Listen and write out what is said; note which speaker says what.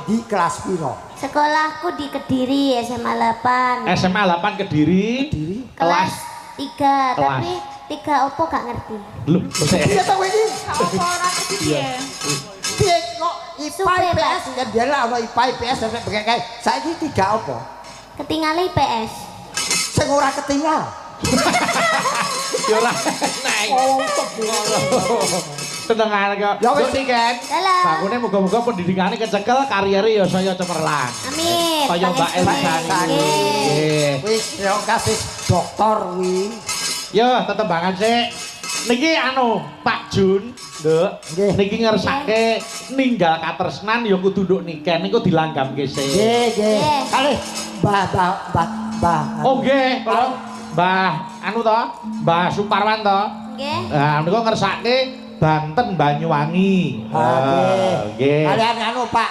Speaker 1: di kelas piro?
Speaker 2: Sekolahku di Kediri SMA 8.
Speaker 3: SMA 8 Kediri.
Speaker 2: Kelas 3, tapi 3 opo gak ngerti.
Speaker 3: Lho,
Speaker 1: Iya tau ini.
Speaker 4: Apa ora ngerti piye?
Speaker 1: Piye kok IPA IPS kan dia lah ono IPA IPS sampe kayak saiki 3 apa?
Speaker 2: Ketinggalan IPS.
Speaker 1: Sing ora ketinggal.
Speaker 3: yo lah naik. Tenangan kok.
Speaker 1: Ya wis
Speaker 3: iki kan.
Speaker 2: Dalah.
Speaker 3: Bakune muga-muga pendidikane kecekel, kariere ya saya cemerlang.
Speaker 2: Amin.
Speaker 3: Kaya Mbak Elsa niki. Nggih.
Speaker 1: Wis yo kasih dokter wi.
Speaker 3: Yo tetembangan sik. Niki anu Pak Jun, Nduk.
Speaker 1: Nggih.
Speaker 3: Niki ngersake ninggal katresnan ya kudu nduk niken niku dilanggamke sik.
Speaker 1: Nggih, nggih. Kalih Mbah.
Speaker 3: Oh nggih, kalau Mbah anu to, Mbah Suparwan to.
Speaker 2: Nggih.
Speaker 3: Nah, niku ngersake Banten Banyuwangi.
Speaker 1: Nggih.
Speaker 3: Nggih.
Speaker 1: Kalian anu Pak